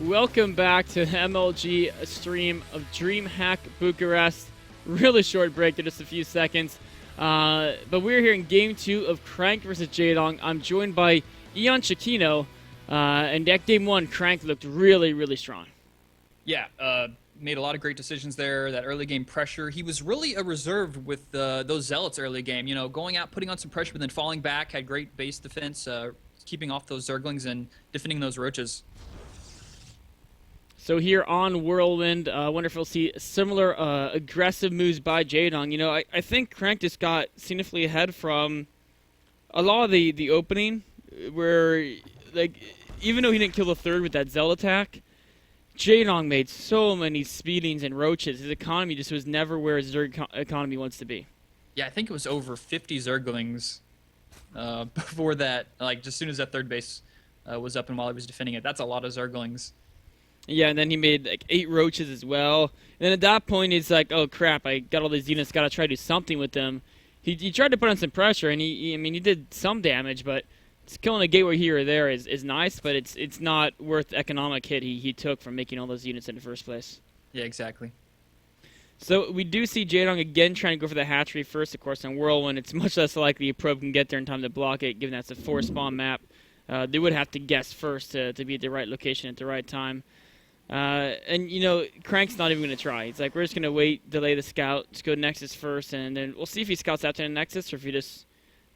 Welcome back to the MLG stream of DreamHack Bucharest. Really short break there, just a few seconds. But we're here in Game 2 of Crank versus Jaedong. I'm joined by Ian Shakino. And at Game 1, Crank looked really, really strong. Yeah, made a lot of great decisions there. That early game pressure. He was really a reserve with those Zealots early game. You know, going out, putting on some pressure, but then falling back. Had great base defense, keeping off those Zerglings and defending those Roaches. So here on Whirlwind, I wonder if we'll see similar aggressive moves by Jaedong. You know, I think Crank just got significantly ahead from a lot of the opening, where, like, even though he didn't kill the third with that Zealot attack, Jaedong made so many speedings and Roaches. His economy just was never where his Zerg economy wants to be. Yeah, I think it was over 50 Zerglings before that, like, just as soon as that third base was up and while he was defending it. That's a lot of Zerglings. Yeah, and then he made like 8 Roaches as well. And then at that point, it's like, oh crap, I got all these units, got to try to do something with them. He tried to put on some pressure, and I mean, he did some damage, but killing a gateway here or there is nice, but it's not worth the economic hit he took from making all those units in the first place. Yeah, exactly. So we do see Jaedong again trying to go for the hatchery first. Of course, on Whirlwind, it's much less likely a probe can get there in time to block it, given that's a 4-spawn map. They would have to guess first to be at the right location at the right time. And, you know, Crank's not even going to try. He's like, we're just going to wait, delay the scout, just go Nexus first, and then we'll see if he scouts after the Nexus or if he just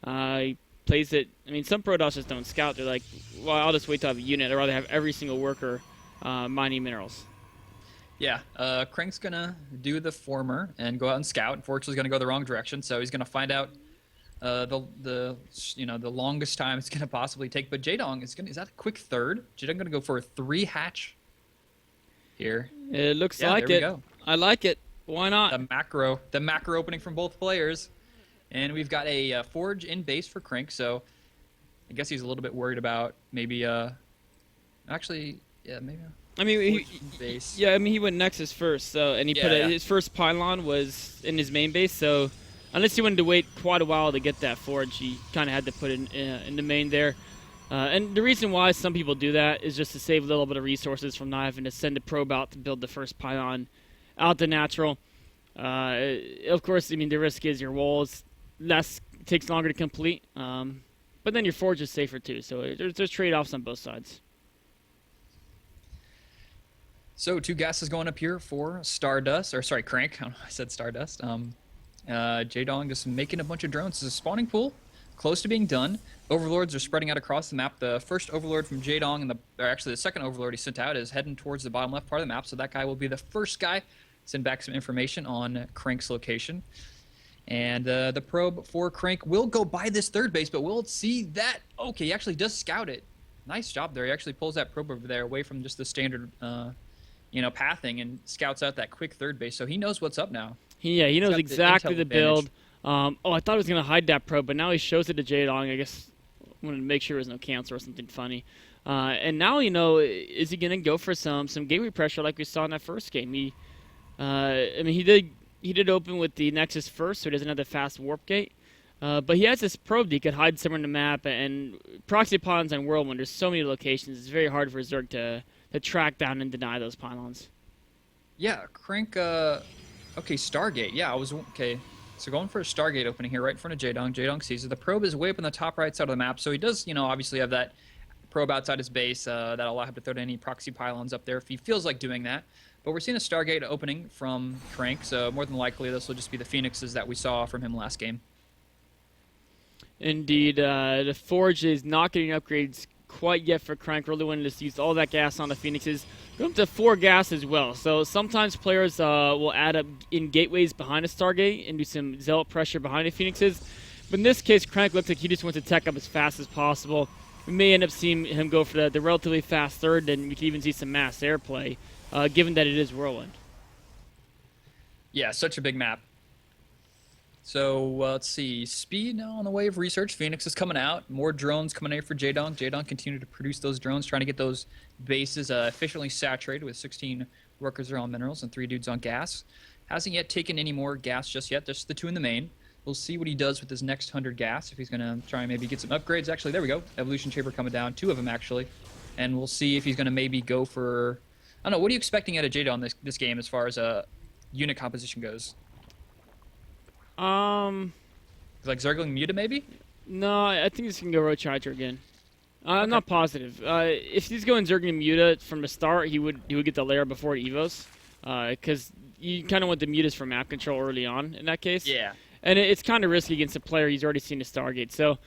he plays it. I mean, some Protoss just don't scout. They're like, well, I'll just wait till I have a unit. I'd rather have every single worker mining minerals. Yeah, Crank's going to do the former and go out and scout. Unfortunately, he's going to go the wrong direction, so he's going to find out the longest time it's going to possibly take. But Jaedong is that a quick third? Jaedong going to go for a 3 hatch here. It looks yeah, like there it. We go. I like it. Why not? The macro opening from both players, and we've got a forge in base for Crank. So I guess he's a little bit worried about maybe actually, yeah, maybe. I mean, base. Yeah, I mean, he went Nexus first, so and he put his first pylon was in his main base. So unless he wanted to wait quite a while to get that forge, he kind of had to put it in the main there. And the reason why some people do that is just to save a little bit of resources from not having to send a probe out to build the first pylon out the natural. Of course, I mean, the risk is your walls takes longer to complete, but then your forge is safer too. So there's trade-offs on both sides. So 2 gases going up here for Crank. I said Stardust. Jaedong just making a bunch of drones. This is a spawning pool. Close to being done. Overlords are spreading out across the map. The first Overlord from Jaedong, and the second Overlord he sent out is heading towards the bottom left part of the map, so that guy will be the first guy. Send back some information on Crank's location. And the probe for Crank will go by this third base, but we'll see that. Okay, he actually does scout it. Nice job there. He actually pulls that probe over there away from just the standard pathing and scouts out that quick third base, so he knows what's up now. Yeah, he knows exactly the build. I thought he was going to hide that probe, but now he shows it to Jaedong. I guess I wanted to make sure there was no cancel or something funny. And now, you know, is he going to go for some gateway pressure like we saw in that first game? I mean, he did open with the Nexus first, so he doesn't have the fast warp gate. But he has this probe that he could hide somewhere in the map, and proxy pylons on Whirlwind, there's so many locations, it's very hard for Zerg to track down and deny those pylons. Yeah, Crank, okay, Stargate, yeah, okay. So going for a Stargate opening here right in front of Jaedong. Jaedong sees it. The probe is way up in the top right side of the map, so he does, you know, obviously have that probe outside his base that'll allow him to throw any proxy pylons up there if he feels like doing that. But we're seeing a Stargate opening from Crank, so more than likely this will just be the Phoenixes that we saw from him last game. Indeed, the Forge is not getting upgrades quite yet for Crank. Really wanted to use all that gas on the Phoenixes. Go up to 4 gas as well. So sometimes players will add up in gateways behind a Stargate and do some Zealot pressure behind the Phoenixes. But in this case, Crank looks like he just wants to tech up as fast as possible. We may end up seeing him go for the relatively fast third, and we could even see some mass airplay, given that it is Whirlwind. Yeah, such a big map. So let's see. Speed now on the way of research. Phoenix is coming out. More drones coming out for Jaedong. Jaedong continued to produce those drones, trying to get those bases efficiently saturated with 16 workers are on minerals and 3 dudes on gas. Hasn't yet taken any more gas just yet. Just the 2 in the main. We'll see what he does with his next 100 gas. If he's going to try and maybe get some upgrades. Actually, there we go. Evolution Chamber coming down. 2 of them, actually. and we'll see if he's going to maybe go for. I don't know. What are you expecting out of Jaedong this game as far as unit composition goes? Um, Like Zergling Muta maybe? no, I think he's gonna go Roach Hydra again. I'm Okay. not positive. If he's going Zergling Muta from the start, he would get the lair before Evos, because you kind of want the mutas for map control early on in that case. Yeah. And it's kind of risky against a player he's already seen a Stargate. So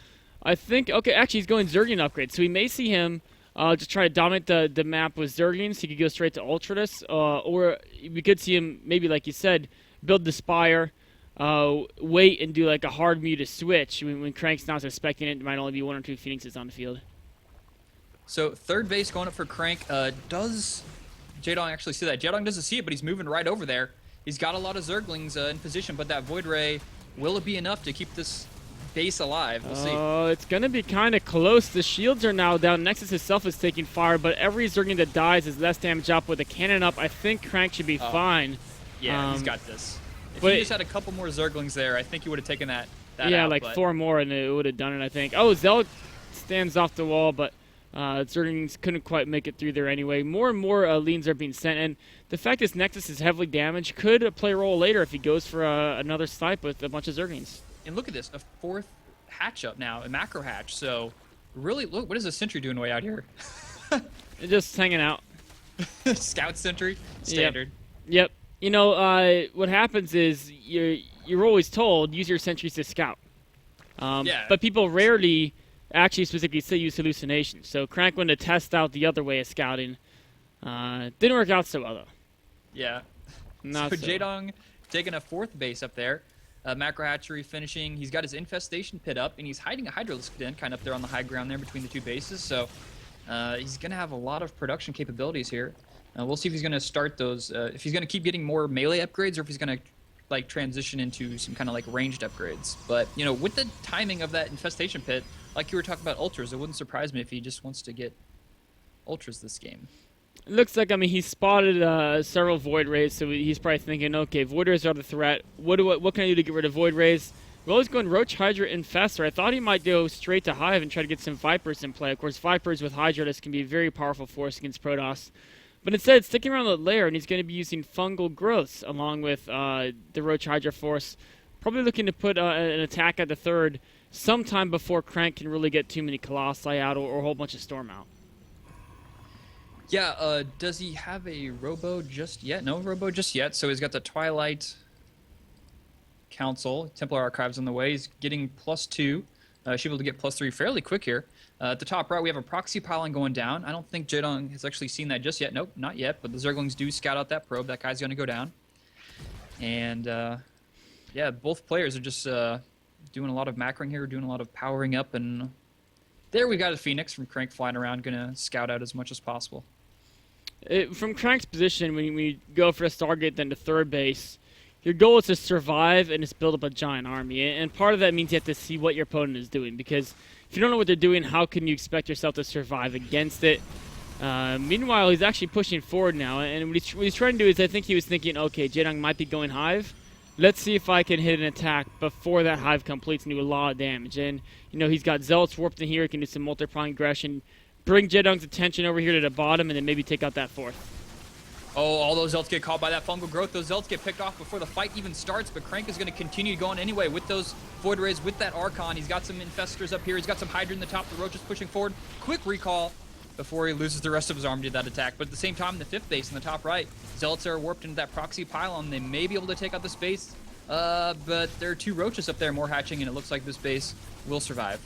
I think, okay, actually he's going Zerglian upgrade. So we may see him just try to dominate the map with Zerglians. He could go straight to Ultradus. Or we could see him, maybe like you said, build the Spire, wait and do like a hard muta switch. When Crank's not expecting it, there might only be 1 or 2 Phoenixes on the field. So third base going up for Crank. Does Jaedong actually see that? Jaedong doesn't see it, but he's moving right over there. He's got a lot of Zerglings in position, but that Void Ray, will it be enough to keep this base alive? We'll see. It's going to be kind of close. The shields are now down. Nexus itself is taking fire, but every Zergling that dies is less damage up. With a cannon up, I think Crank should be fine. Yeah, he's got this. If but he just had a couple more Zerglings there, I think he would have taken that yeah, out, like but 4 more, and it would have done it, I think. Oh, Zealot stands off the wall, but Zerglings couldn't quite make it through there anyway. More and more leans are being sent, and the fact this Nexus is heavily damaged could play a role later if he goes for another snipe with a bunch of Zerglings. And look at this, a 4th hatch up now, a macro hatch. So really, look, what is a sentry doing way out here? They're just hanging out. Scout sentry, standard. Yep. You know, what happens is you're always told use your sentries to scout. Yeah. But people rarely actually specifically say use hallucinations. So Crank went to test out the other way of scouting. Didn't work out so well though. Yeah. Not So so. Jaedong taking a 4th base up there. Macro hatchery finishing. He's got his infestation pit up, and he's hiding a Hydralisk den kind of up there on the high ground there between the 2 bases. So he's going to have a lot of production capabilities here. We'll see if he's going to start those, if he's going to keep getting more melee upgrades or if he's going to like transition into some kind of like ranged upgrades. But, you know, with the timing of that infestation pit, like you were talking about ultras, it wouldn't surprise me if he just wants to get ultras this game. It looks like, I mean, he spotted several Void Rays, so he's probably thinking, okay, Void Rays are the threat. What can I do to get rid of Void Rays? Well, he's going Roach, Hydra, Infestor. I thought he might go straight to Hive and try to get some Vipers in play. Of course, Vipers with Hydra, this can be a very powerful force against Protoss. But instead, sticking around the lair, and he's going to be using Fungal Growths along with the Roach Hydra force. Probably looking to put an attack at the 3rd sometime before Crank can really get too many Colossi out or a whole bunch of Storm out. Yeah, does he have a Robo just yet? No Robo just yet, so he's got the Twilight Council, Templar Archives on the way. He's getting +2. Should be able to get +3 fairly quick here. At the top right, we have a proxy pylon going down. I don't think Jaedong has actually seen that just yet. Nope, not yet, but the Zerglings do scout out that probe. That guy's going to go down. And, yeah, both players are just doing a lot of macroing here, doing a lot of powering up, and there we got a Phoenix from Crank flying around, going to scout out as much as possible. From Crank's position, when we go for a Stargate then to 3rd base, your goal is to survive and just build up a giant army. And part of that means you have to see what your opponent is doing, because if you don't know what they're doing, how can you expect yourself to survive against it? Meanwhile, he's actually pushing forward now, and what he's trying to do is, I think he was thinking, okay, Jaedong might be going Hive. Let's see if I can hit an attack before that Hive completes and do a lot of damage. And, you know, he's got Zealots warped in here. He can do some multi-prong aggression, bring Jaedong's attention over here to the bottom, and then maybe take out that 4th. Oh, all those Zealots get caught by that fungal growth. Those Zealots get picked off before the fight even starts, but Crank is going to continue going anyway with those Void Rays, with that Archon. He's got some Infestors up here. He's got some Hydra in the top. The Roach is pushing forward. Quick recall before he loses the rest of his army to that attack. But at the same time, the 5th base in the top right, Zealots are warped into that proxy pylon. They may be able to take out the space, but there are 2 Roaches up there more hatching, and it looks like this base will survive.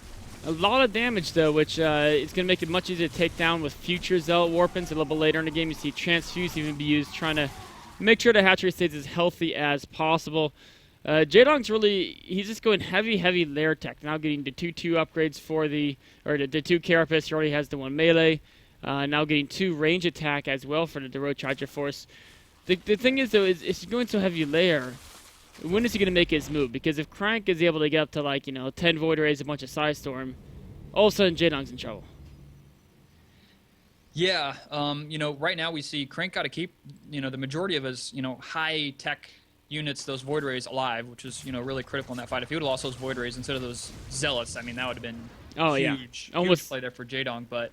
A lot of damage, though, which is going to make it much easier to take down with future Zealot Warpins. A little bit later in the game, you see Transfuse even be used, trying to make sure the hatchery stays as healthy as possible. Jaedong's really, he's just going heavy lair tech, now getting the 2/2 upgrades for the 2 Carapace. He already has the 1 melee. Now getting 2 range attack as well for the Roach Hydra force. The thing is, though, is if you're going so heavy lair, when is he going to make his move? Because if Crank is able to get up to, like, 10 Void Rays, a bunch of Psystorm, all of a sudden Jaedong's in trouble. Yeah, right now we see Crank got to keep, the majority of his, high-tech units, those Void Rays, alive, which is, really critical in that fight. If he would have lost those Void Rays instead of those Zealots, I mean, that would have been Oh, yeah. Huge Almost. play there for Jaedong, but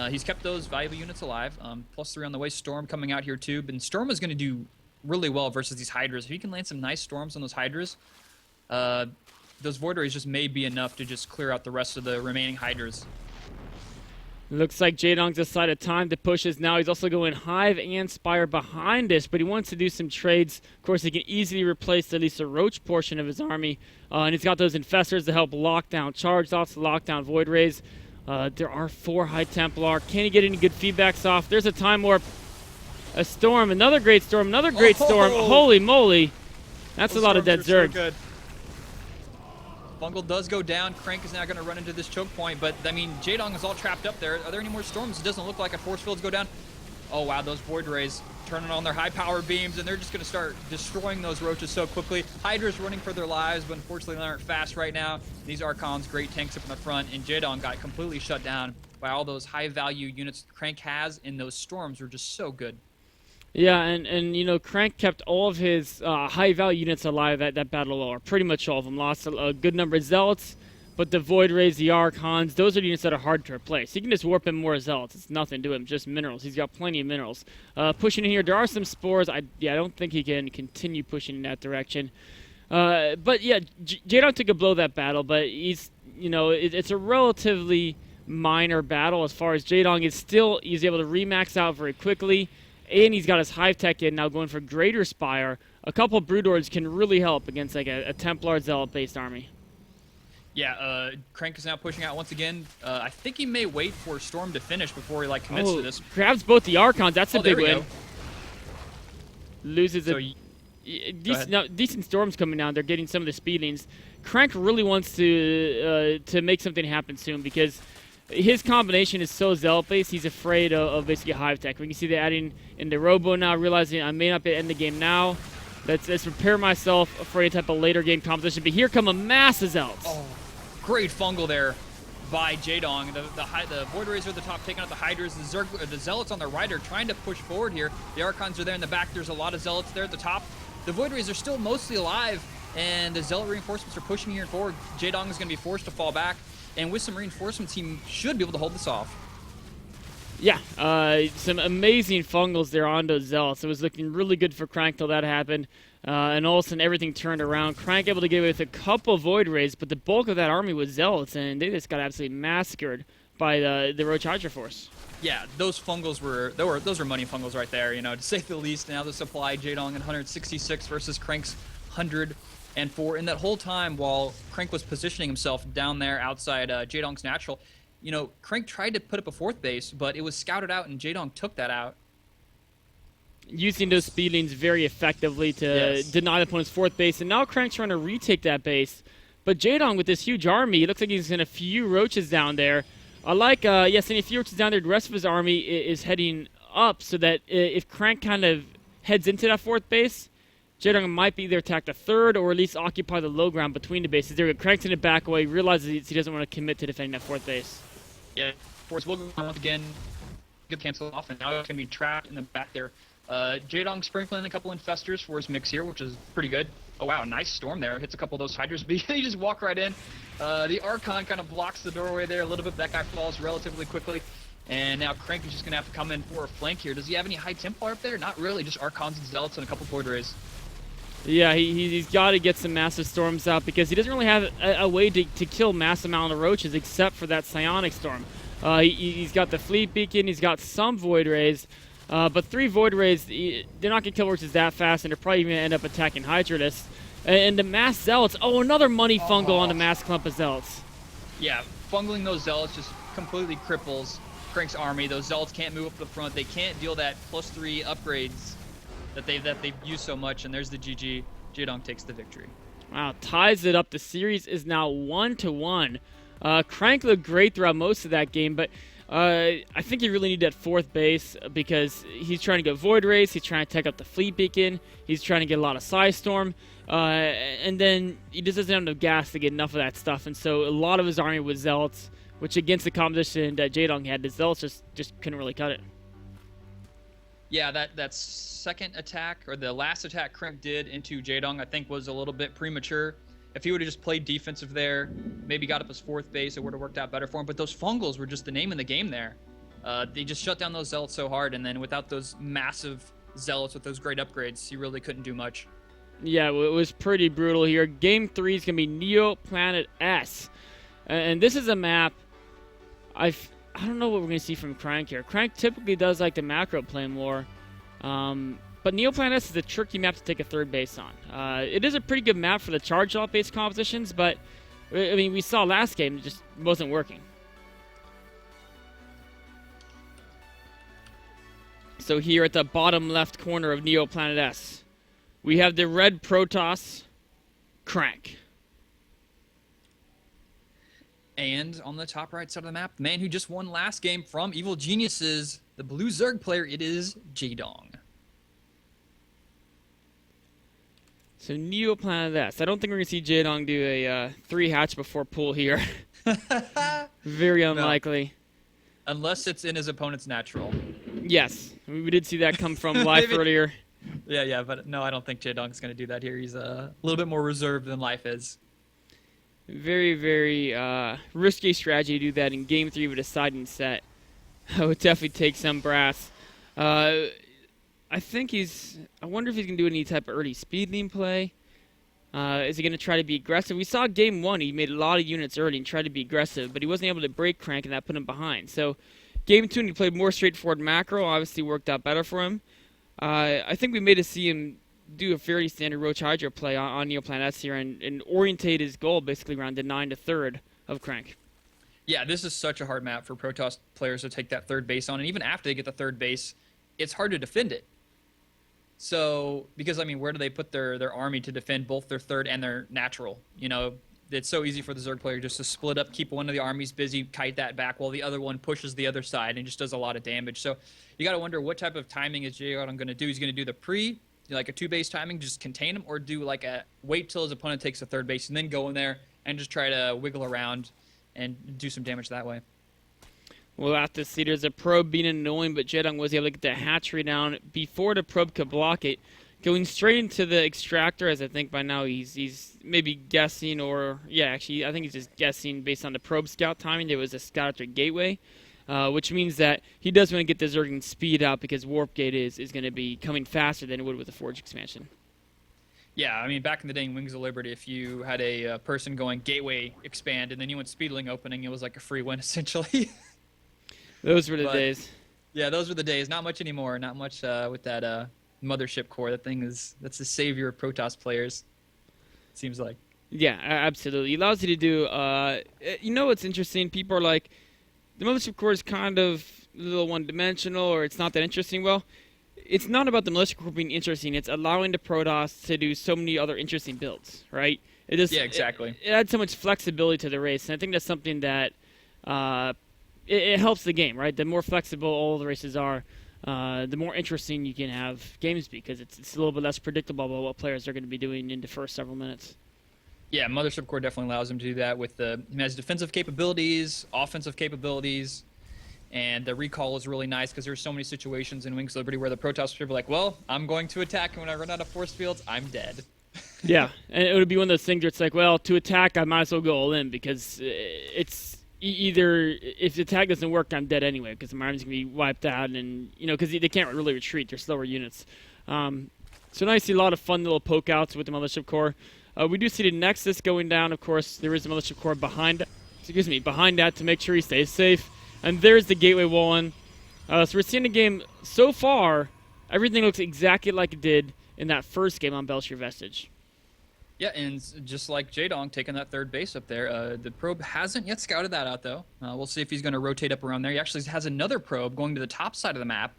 he's kept those valuable units alive. +3 on the way. Storm coming out here too, but Storm is going to do really well versus these Hydras. If he can land some nice Storms on those Hydras, those Void Rays just may be enough to just clear out the rest of the remaining Hydras. Looks like Jaedong's decided time to push us now. He's also going Hive and Spire behind us, but he wants to do some trades. Of course, he can easily replace at least a Roach portion of his army, and he's got those Infestors to help lock down Charge Thoughts, to lock down Void Rays. There are 4 High Templar. Can he get any good feedbacks off? There's a Time Warp, a Storm, another Great Storm, another Great Storm. Holy moly. That's a lot of dead Zerg. So Bungle does go down. Crank is now going to run into this choke point, but I mean, Jaedong is all trapped up there. Are there any more storms? It doesn't look like a force fields go down. Oh wow, those Void Rays turning on their high power beams, and they're just going to start destroying those roaches so quickly. Hydra's running for their lives, but unfortunately they aren't fast right now. These Archons, great tanks up in the front, and Jaedong got completely shut down by all those high value units Crank has, and those storms were just so good. Yeah, and you know, Crank kept all of his high-value units alive at that battle, or pretty much all of them. Lost a good number of Zealots, but the Void Rays, the Archons, those are the units that are hard to replace. He can just warp in more Zealots. It's nothing to him, just minerals. He's got plenty of minerals. Pushing in here, there are some Spores. I don't think he can continue pushing in that direction. But yeah, Jaedong took a blow that battle, but he's, you know, it's a relatively minor battle as far as Jaedong is still, he's able to remax out very quickly. And he's got his Hive Tech in, now going for Greater Spire. A couple of Broodlords can really help against like a Templar Zealot-based army. Yeah, Crank is now pushing out once again. I think he may wait for Storm to finish before he like commits to this. Grabs both the Archons. That's a big win. Go. Loses so decent Storms coming down. They're getting some of the speedlings. Crank really wants to make something happen soon because his combination is so Zealot-based, he's afraid of basically Hive Tech. We can see they're adding in the Robo now, realizing I may not be able to end the game now. Let's prepare myself for any type of later game composition. But here come a mass of Zealots. Oh, great fungal there by Jaedong. The Void Rays are at the top, taking out the Hydras. The Zealots on the right are trying to push forward here. The Archons are there in the back. There's a lot of Zealots there at the top. The Void Rays are still mostly alive, and the Zealot reinforcements are pushing here and forward. Jaedong is going to be forced to fall back. And with some reinforcements, he should be able to hold this off. Yeah, some amazing fungals there on those Zealots. It was looking really good for Crank till that happened. And all of a sudden, everything turned around. Crank able to get away with a couple Void Rays, but the bulk of that army was Zealots, and they just got absolutely massacred by the Roach Hydra force. Yeah, those fungals those were money fungals right there, you know, to say the least. Now the supply, Jaedong at 166 versus Crank's 100. And in that whole time, while Crank was positioning himself down there outside Jaedong's natural, you know, Crank tried to put up a 4th base, but it was scouted out, and Jaedong took that out. Using those speedlings very effectively to deny the opponent's 4th base, and now Crank's trying to retake that base. But Jaedong, with this huge army, it looks like he's sending a few Roaches down there. I like, sending a few Roaches down there. The rest of his army is heading up, so that if Crank kind of heads into that 4th base, Jaedong might be either attack the 3rd or at least occupy the low ground between the bases. There, Crank's in the back away, realizes he doesn't want to commit to defending that 4th base. Yeah, Force will go once again, get canceled off, and now it's going to be trapped in the back there. Jaedong sprinkling a couple Infestors for his mix here, which is pretty good. Oh wow, nice Storm there. Hits a couple of those Hydras, but he just walk right in. The Archon kind of blocks the doorway there a little bit. That guy falls relatively quickly. And now Crank is just going to have to come in for a flank here. Does he have any High Templar up there? Not really, just Archons and Zealots and a couple Void Rays. Yeah, he's got to get some massive Storms out because he doesn't really have a way to kill mass amount of Roaches except for that Psionic Storm. He's got the Fleet Beacon, he's got some Void Rays, but 3 Void Rays, they're not going to kill Roaches that fast, and they're probably going to end up attacking Hydralists. And the mass Zealots, another money fungal on the mass clump of Zealots. Yeah, fungling those Zealots just completely cripples Crank's army. Those Zealots can't move up the front. They can't deal that +3 upgrades that they've used so much, and there's the GG. Jaedong takes the victory. Wow, ties it up. The series is now 1-1. Crank looked great throughout most of that game, but I think he really needed that 4th base because he's trying to get Void Rays, he's trying to take up the Fleet Beacon, he's trying to get a lot of Psystorm, and then he just doesn't have enough gas to get enough of that stuff, and so a lot of his army was Zealots, which against the composition that Jaedong had, the Zealots just couldn't really cut it. Yeah, that second attack, or the last attack Crank did into Jaedong, I think was a little bit premature. If he would have just played defensive there, maybe got up his fourth base, it would have worked out better for him. But those fungals were just the name of the game there. They just shut down those zealots so hard, and then without those massive zealots with those great upgrades, he really couldn't do much. Yeah, it was pretty brutal here. Game 3 is going to be Neo Planet S. And this is a map I don't know what we're going to see from Crank here. Crank typically does like the macro play more. But Neo Planet S is a tricky map to take a third base on. It is a pretty good map for the charge-off based compositions, but I mean, we saw last game, it just wasn't working. So here at the bottom left corner of Neo Planet S, we have the red Protoss, Crank. And on the top right side of the map, the man who just won last game from Evil Geniuses, the blue Zerg player, it is Jaedong. So Neo Planet S. I don't think we're going to see Jaedong do a 3-hatch before pull here. Very unlikely. No. Unless it's in his opponent's natural. Yes, we did see that come from Life earlier. Yeah, but no, I don't think Jaedong's going to do that here. He's a little bit more reserved than Life is. Very, very risky strategy to do that in Game 3 with a siding set. I would definitely take some brass. I wonder if he's going to do any type of early speed lean play. Is he going to try to be aggressive? We saw Game 1, he made a lot of units early and tried to be aggressive, but he wasn't able to break Crank, and that put him behind. So Game 2, he played more straightforward macro, obviously worked out better for him. I think we may have seen him do a fairly standard Roach Hydra play on Neo Planet S here and orientate his goal basically around the 9 to 3rd of Crank. Yeah, this is such a hard map for Protoss players to take that third base on, and even after they get the third base, it's hard to defend it. So, because, I mean, where do they put their army to defend both their third and their natural? You know, it's so easy for the Zerg player just to split up, keep one of the armies busy, kite that back, while the other one pushes the other side and just does a lot of damage. So, you got to wonder what type of timing is Jaedong going to do. He's going to do the like a 2-base timing, just contain him, or do like a wait till his opponent takes the third base and then go in there and just try to wiggle around and do some damage that way. We'll have to see. There's a probe being annoying, but Jaedong was able to get the hatchery down before the probe could block it. Going straight into the extractor, as I think by now he's maybe guessing, or yeah, actually I think he's just guessing based on the probe scout timing. There was a scout after gateway, which means that he does want to get the Zerg speed out because Warp Gate is going to be coming faster than it would with the Forge expansion. Yeah, I mean, back in the day in Wings of Liberty, if you had a person going gateway expand and then you went speedling opening, it was like a free win essentially. Those were the days. Yeah, those were the days. Not much anymore. Not much with that mothership core. That's the savior of Protoss players. It seems like. Yeah, absolutely. It allows you to do. You know what's interesting? People are like, the mothership core is kind of a little one-dimensional, or it's not that interesting. Well, it's not about the militia core being interesting. It's allowing the Protoss to do so many other interesting builds, right? Yeah, exactly. It adds so much flexibility to the race, and I think that's something that. It helps the game, right? The more flexible all the races are, the more interesting you can have games because it's a little bit less predictable about what players are going to be doing in the first several minutes. Yeah, Mothership Core definitely allows him to do that with it has defensive capabilities, offensive capabilities, and the recall is really nice because there's so many situations in Wings of Liberty where the Protoss are like, well, I'm going to attack, and when I run out of force fields, I'm dead. Yeah, and it would be one of those things where it's like, well, to attack, I might as well go all in because it's either if the attack doesn't work, I'm dead anyway because my army's going to be wiped out, and because they can't really retreat. They're slower units. So now you see a lot of fun little poke outs with the Mothership Core. We do see the Nexus going down. Of course, there is a Mothership Core behind that to make sure he stays safe. And there's the Gateway Wallen. So we're seeing the game so far. Everything looks exactly like it did in that first game on Belshir Vestige. Yeah, and just like Jaedong taking that third base up there, the probe hasn't yet scouted that out, though. We'll see if he's going to rotate up around there. He actually has another probe going to the top side of the map.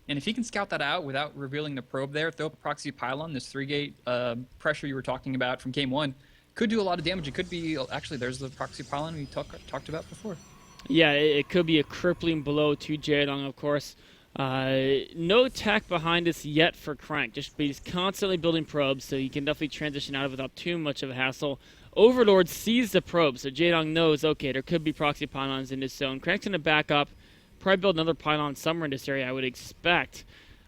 And if he can scout that out without revealing the probe there, throw up a proxy pylon, this 3-gate pressure you were talking about from Game 1, could do a lot of damage. It could be, actually, there's the proxy pylon we talked about before. Yeah, it could be a crippling blow to Jaedong, of course. No tech behind us yet for Crank, but he's constantly building probes, so he can definitely transition out of it without too much of a hassle. Overlord sees the probe, so Jaedong knows, okay, there could be proxy pylons in this zone. Crank's going to back up, probably build another pylon somewhere in this area, I would expect,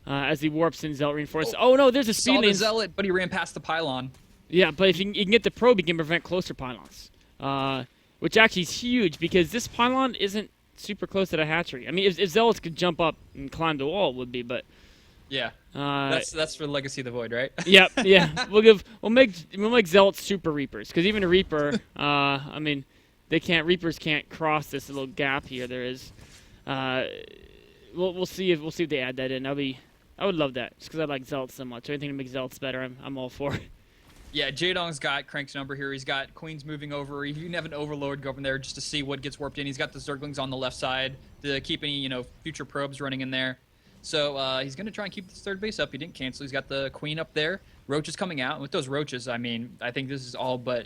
as he warps in Zealot Reinforcements. Oh, no, there's a speed lane. lane. Saw the Zealot, but he ran past the pylon. Yeah, but if you can get the probe, you can prevent closer pylons, which actually is huge because this pylon isn't super close to the hatchery. I mean, if Zealots could jump up and climb the wall, it would be, but Yeah, that's for Legacy of the Void, right? yeah. We'll make Zealots super Reapers because even a Reaper, I mean, Reapers can't cross this little gap here. There is, we'll see if they add that in. I would love that just because I like Zealots so much. Anything to make Zealots better, I'm all for. Yeah, Jaedong's got Crank's number here. He's got Queens moving over. You can have an Overlord go up in there just to see what gets warped in. He's got the Zerglings on the left side to keep any, future probes running in there. So he's going to try and keep this third base up. He didn't cancel. He's got the Queen up there. Roaches coming out. And with those Roaches, I mean, I think this is all but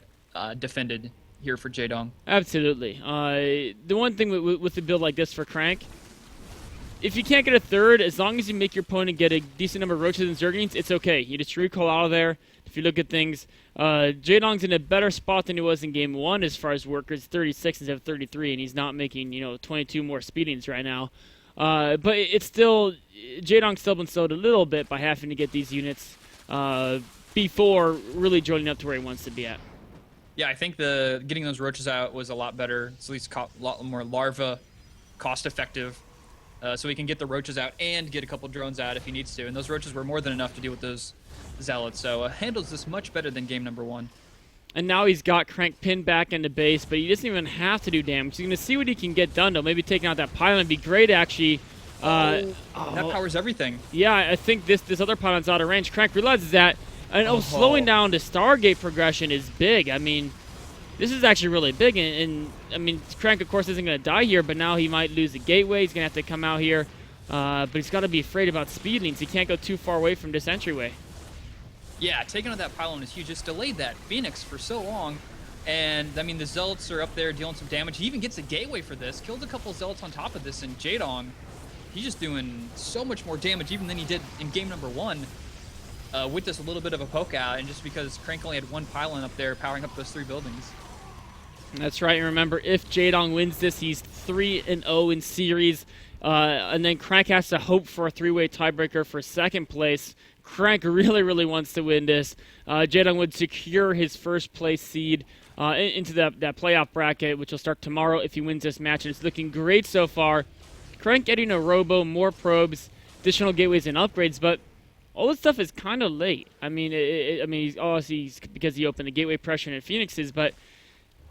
defended here for Jaedong. Absolutely. The one thing with a build like this for Crank, if you can't get a third, as long as you make your opponent get a decent number of Roaches and Zerglings, it's okay. You just recall out of there. If you look at things, Jaedong's in a better spot than he was in Game 1 as far as workers, 36 instead of 33, and he's not making, 22 more speedings right now. But it's still, Jaedong's still been slowed a little bit by having to get these units before really joining up to where he wants to be at. Yeah, I think getting those Roaches out was a lot better. It's at least a lot more larva cost-effective. So he can get the Roaches out and get a couple drones out if he needs to. And those Roaches were more than enough to deal with those Zealots. So handles this much better than game number 1. And now he's got Crank pinned back into base, but he doesn't even have to do damage. He's going to see what he can get done, though. Maybe taking out that pylon would be great, actually. That powers everything. Yeah, I think this other pylon's out of range. Crank realizes that. And slowing down the Stargate progression is big. I mean, this is actually really big. And I mean, Crank, of course, isn't going to die here, but now he might lose the gateway. He's going to have to come out here. But he's got to be afraid about speedlings. He can't go too far away from this entryway. Yeah, taking out that pylon is huge. Just delayed that Phoenix for so long. And, I mean, the Zealots are up there dealing some damage. He even gets a gateway for this. Killed a couple Zealots on top of this. And Jaedong, he's just doing so much more damage even than he did in game number 1 with this little bit of a poke out. And just because Crank only had one pylon up there powering up those 3 buildings. That's right. And remember, if Jaedong wins this, he's 3-0 in series. And then Crank has to hope for a 3-way tiebreaker for second place. Crank really, really wants to win this. Jaedong would secure his first place seed into that playoff bracket, which will start tomorrow if he wins this match. And it's looking great so far. Crank getting a robo, more probes, additional gateways and upgrades, but all this stuff is kind of late. I mean, he's obviously because he opened the gateway pressure and Phoenixes, but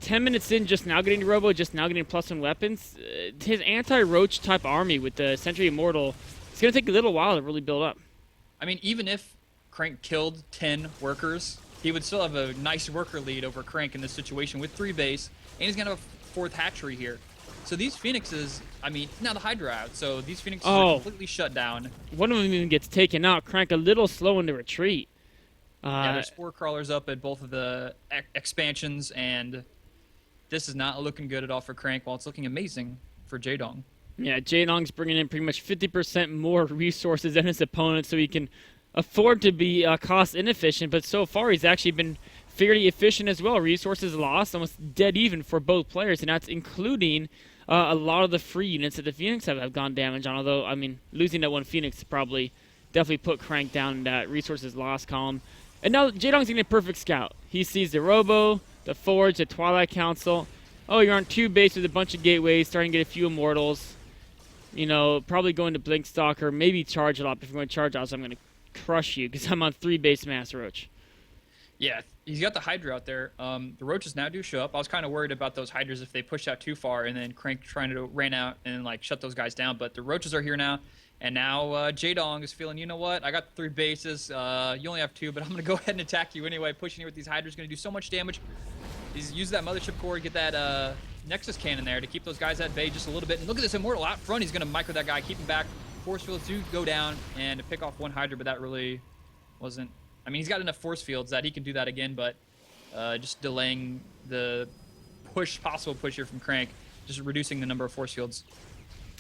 10 minutes in, just now getting the robo, just now getting +1 weapons. His anti-roach type army with the Sentry Immortal, it's going to take a little while to really build up. I mean, even if Crank killed 10 workers, he would still have a nice worker lead over Crank in this situation with 3 base, and he's going to have a 4th hatchery here. So these Phoenixes, I mean, now the Hydra out, so these Phoenixes are completely shut down. One of them even gets taken out. Crank a little slow in the retreat. Yeah, there's 4 crawlers up at both of the expansions, and this is not looking good at all for Crank, while it's looking amazing for Jaedong. Yeah, Jaedong's bringing in pretty much 50% more resources than his opponent, so he can afford to be cost inefficient. But so far, he's actually been fairly efficient as well. Resources lost, almost dead even for both players, and that's including a lot of the free units that the Phoenix have gone damage on. Although, I mean, losing that one Phoenix probably definitely put Crank down in that resources lost column. And now Jaedong's getting a perfect scout. He sees the Robo, the Forge, the Twilight Council. Oh, you're on 2 base with a bunch of gateways, starting to get a few Immortals. Probably going to Blink Stalker, maybe Charge a lot. If you're going to Charge Ops, I'm going to crush you because I'm on 3 base Mass Roach. Yeah, he's got the Hydra out there. The Roaches now do show up. I was kind of worried about those Hydras if they push out too far and then Crank trying to ran out and shut those guys down. But the Roaches are here now. And now Jaedong is feeling, you know what? I got 3 bases. You only have 2, but I'm going to go ahead and attack you anyway. Pushing you with these Hydras is going to do so much damage. He's used that Mothership Core to get that Nexus Cannon there to keep those guys at bay just a little bit. And look at this Immortal out front. He's going to micro that guy, keep him back. Force fields do go down and to pick off 1 Hydra, but that really wasn't... I mean, he's got enough force fields that he can do that again, but just delaying the possible push here from Crank, just reducing the number of force fields.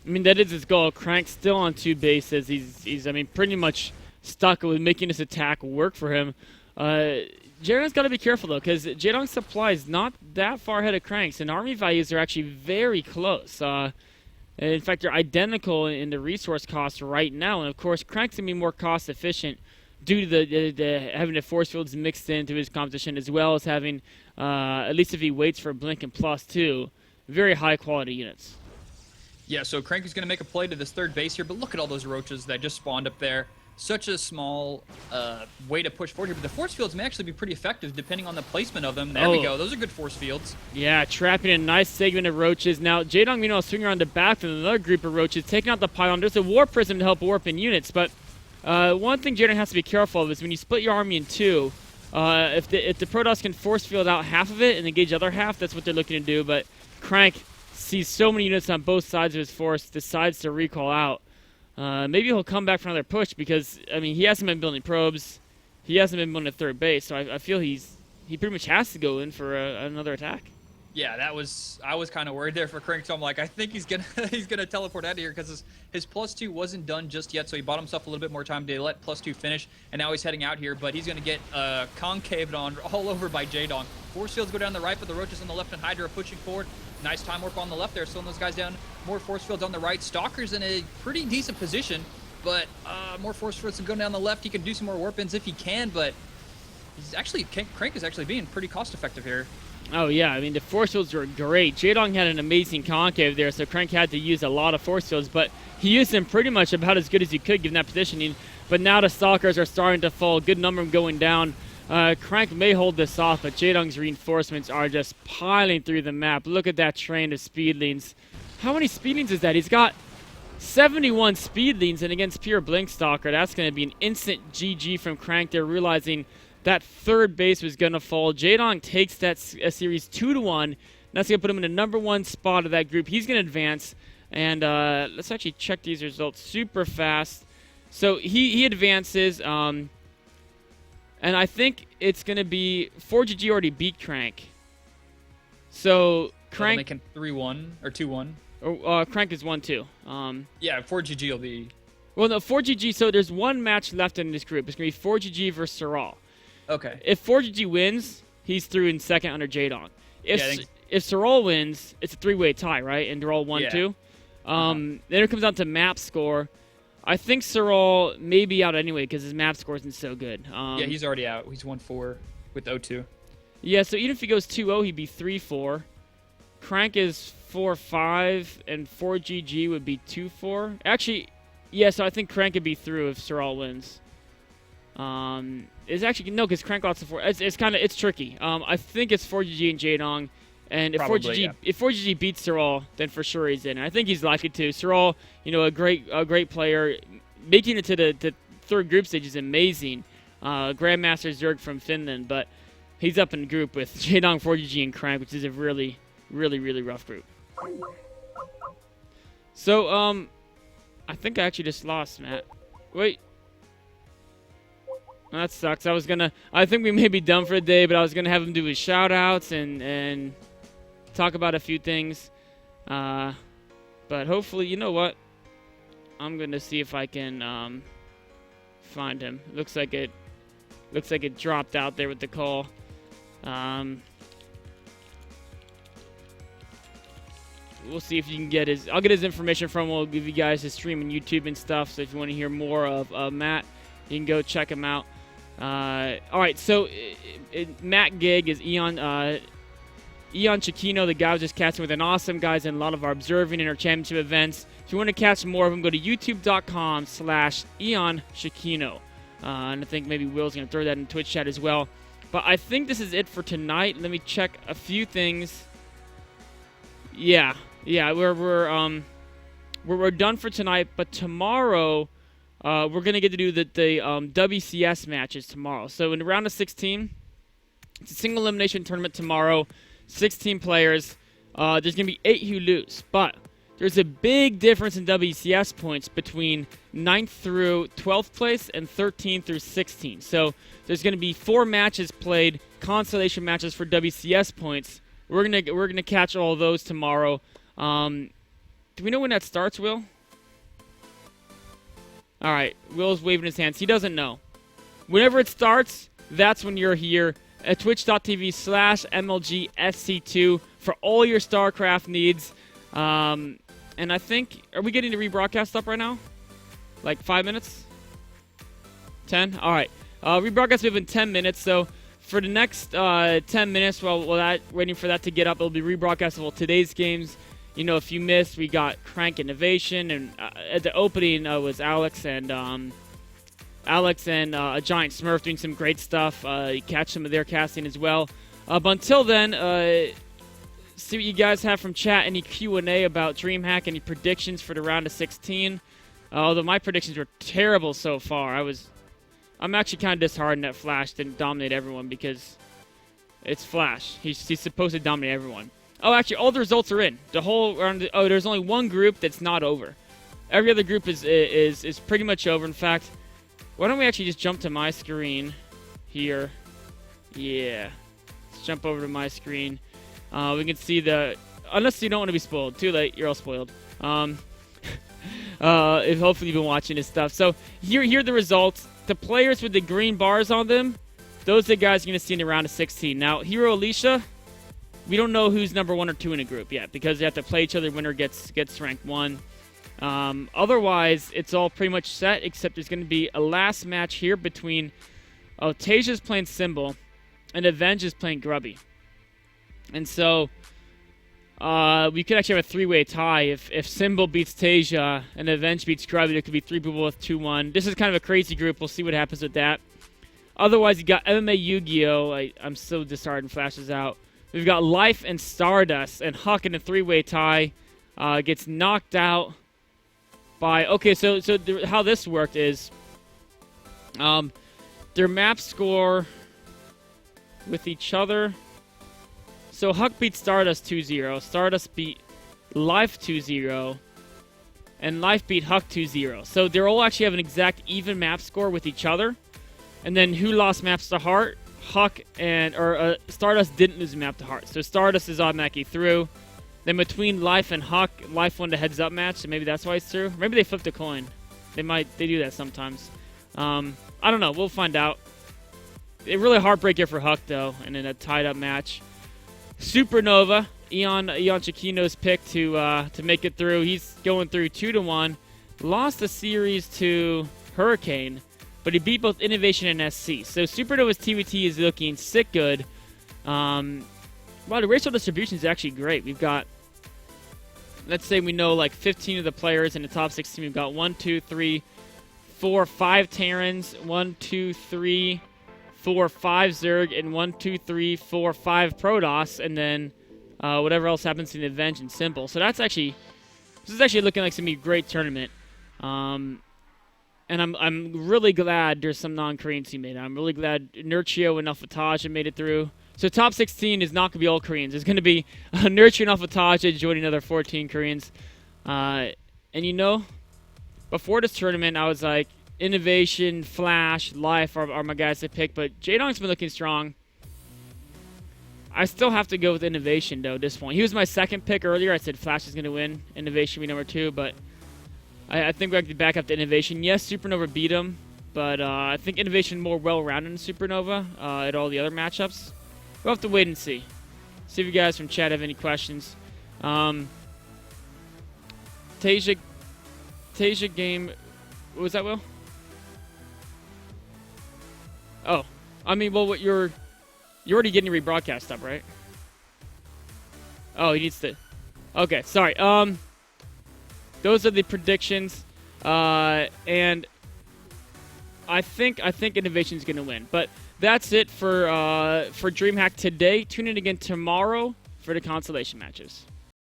I mean, that is his goal. Crank's still on 2 bases. He's pretty much stuck with making this attack work for him. Jaedong's got to be careful, though, because Jaedong's supply is not that far ahead of Crank's, and army values are actually very close. In fact, they're identical in the resource costs right now, and of course, Crank's going to be more cost efficient. due to the having the force fields mixed into his composition, as well as having, at least if he waits for a blink and +2, very high quality units. Yeah, so Crank is going to make a play to this third base here, but look at all those roaches that just spawned up there. Such a small way to push forward here, but the force fields may actually be pretty effective depending on the placement of them. There we go. Those are good force fields. Yeah, trapping a nice segment of roaches. Now, Jaedong, meanwhile, swinging around the back with another group of roaches, taking out the pylon. There's a warp prism to help warp in units, but one thing Jaedong has to be careful of is when you split your army in two, if the Protoss can force field out half of it and engage the other half, that's what they're looking to do, but Crank sees so many units on both sides of his force, decides to recall out. Maybe he'll come back for another push because, I mean, he hasn't been building probes. He hasn't been building a third base, so I feel he pretty much has to go in for another attack. Yeah, I was kind of worried there for Crank, so I'm like, I think he's gonna teleport out of here because his +2 wasn't done just yet, so he bought himself a little bit more time to let +2 finish, and now he's heading out here, but he's gonna get concaved on all over by Jaedong. Force fields go down the right, but the roaches on the left and Hydra are pushing forward. Nice time warp on the left there, slowing those guys down. More force fields on the right. Stalker's in a pretty decent position, but more force fields going down the left. He can do some more warp ins if he can, but Crank is actually being pretty cost effective here. Oh, yeah. I mean, the force fields were great. Jaedong had an amazing concave there, so Crank had to use a lot of force fields, but he used them pretty much about as good as he could given that positioning. But now the Stalkers are starting to fall. Good number of them going down. Crank may hold this off, but Jaedong's reinforcements are just piling through the map. Look at that train of speedlings. How many speedlings is that? He's got 71 speedlings, and against pure Blink Stalker, that's going to be an instant GG from Crank there, realizing that third base was going to fall. Jaedong takes that series 2-1. That's going to put him in the #1 spot of that group. He's going to advance, and let's actually check these results super fast. So he advances, and I think it's going to be 4GG already beat Crank. So Crank make him 3-1 or 2-1. Crank is 1-2. Yeah, 4GG will be. Well, no, 4GG. So there's one match left in this group. It's going to be 4GG versus Saral. Okay. If 4GG wins, he's through in second under Jaedong. If Saral wins, it's a 3-way tie, right? And they're all 1-2. Then it comes down to map score. I think Saral may be out anyway because his map score isn't so good. Yeah, he's already out. He's 1-4 with O2. Yeah, so even if he goes 2-0, he'd be 3-4. Crank is 4-5, and 4GG would be 2-4. Actually, yeah, so I think Crank could be through if Saral wins. It's actually, no, because Crank lost the 4. It's tricky. I think it's 4GG and Jaedong. And if 4GG beats Saral, then for sure he's in. And I think he's likely to. Saral, a great player, making it to the third group stage is amazing. Grandmaster Zerg from Finland, but he's up in the group with Jaedong, 4GG, and Crank, which is a really, really, really rough group. So, I think I actually just lost, Matt. Wait. That sucks. I think we may be done for the day, but I was gonna have him do his shout-outs and talk about a few things. But hopefully, you know what? I'm gonna see if I can find him. Looks like it dropped out there with the call. We'll see if you can get I'll get his information from him. We'll give you guys his stream on YouTube and stuff. So if you want to hear more of Matt, you can go check him out. All right, so Matt Gig is Eon Chiquino, the guy who was just catching with an awesome guys in a lot of our observing and our championship events. If you want to catch more of them, go to youtube.com/Eon Chiquino. And I think maybe Will's going to throw that in Twitch chat as well. But I think this is it for tonight. Let me check a few things. Yeah, we're done for tonight. But tomorrow, we're gonna get to do the WCS matches tomorrow. So in the round of 16, it's a single elimination tournament tomorrow. 16 players. There's gonna be 8 who lose, but there's a big difference in WCS points between 9th through 12th place and 13th through 16. So there's gonna be 4 matches played, consolation matches for WCS points. We're gonna catch all of those tomorrow. Do we know when that starts, Will? All right, Will's waving his hands. He doesn't know. Whenever it starts, that's when you're here at twitch.tv/MLGSC2 for all your StarCraft needs. And I think, are we getting the rebroadcast up right now? Like 5 minutes? 10? All right. Rebroadcast will be in 10 minutes, so for the next 10 minutes, while waiting for that to get up, it'll be rebroadcastable today's games. You know, if you missed, we got Crank Innovation, and at the opening was Alex and a Giant Smurf doing some great stuff. You catch some of their casting as well. But until then, see what you guys have from chat. Any Q&A about DreamHack? Any predictions for the round of 16? Although my predictions were terrible so far. I'm actually kind of disheartened that Flash didn't dominate everyone because it's Flash. He's supposed to dominate everyone. Oh, actually, all the results are in. The whole round. Oh, there's only one group that's not over. Every other group is pretty much over. In fact, why don't we actually just jump to my screen here? Yeah. Let's jump over to my screen. We can see unless you don't want to be spoiled. Too late. You're all spoiled. If hopefully you've been watching this stuff. So here are the results. The players with the green bars on them, those are the guys you're going to see in the round of 16. Now, Hero Alicia, we don't know who's number 1 or 2 in a group yet because they have to play each other. Winner gets ranked 1. Otherwise, it's all pretty much set, except there's going to be a last match here between Tasia's playing Symbol and Avenge is playing Grubby. And so we could actually have a 3-way tie. If Symbol beats Tasia and Avenge beats Grubby, there could be 3 people with 2-1. This is kind of a crazy group. We'll see what happens with that. Otherwise, you got MMA Yu-Gi-Oh! I'm so disheartened Flash is out. We've got Life and Stardust, and Huck in a 3-way tie gets knocked out by... Okay, so how this worked is their map score with each other... So Huck beat Stardust 2-0, Stardust beat Life 2-0, and Life beat Huck 2-0. So they're all actually have an exact even map score with each other. And then who lost maps to Heart? Huck and Stardust didn't lose a map to Heart. So Stardust is automatically through. Then between Life and Huck, Life won the heads-up match, so maybe that's why it's through. Maybe they flipped a coin. They do that sometimes. I don't know. We'll find out. A really heartbreaker for Huck, though, and in a tied-up match. Supernova, Eon Chiquino's pick to make it through. He's going through 2-1. Lost the series to Hurricane, but he beat both Innovation and SC. So Supernova's TVT is looking sick good. Wow, the racial distribution is actually great. We've got, let's say we know like 15 of the players in the top 16. We've got 1, 2, 3, 4, 5 Terrans, 1, 2, 3, 4, 5 Zerg, and 1, 2, 3, 4, 5 Protoss, and then whatever else happens in the Avenge and Simple. So this is actually looking like some great tournament. And I'm really glad there's some non-Korean team made. I'm really glad Nurchio and Alphataja made it through. So top 16 is not going to be all Koreans. It's going to be Nurchio and Alphataja joining another 14 Koreans. And you know, before this tournament, I was like, Innovation, Flash, Life are my guys to pick, but Jaedong's been looking strong. I still have to go with Innovation, though, at this point. He was my second pick earlier. I said Flash is going to win. Innovation will be number 2, but I think we have to back up to Innovation. Yes, Supernova beat him, but I think Innovation more well-rounded than Supernova at all the other matchups. We'll have to wait and see. See if you guys from chat have any questions. Tasia game... What was that, Will? Oh, I mean, well, you're already getting rebroadcast up, right? Oh, he needs to. Okay, sorry. Those are the predictions, and I think Innovation's gonna win. But that's it for DreamHack today. Tune in again tomorrow for the consolation matches.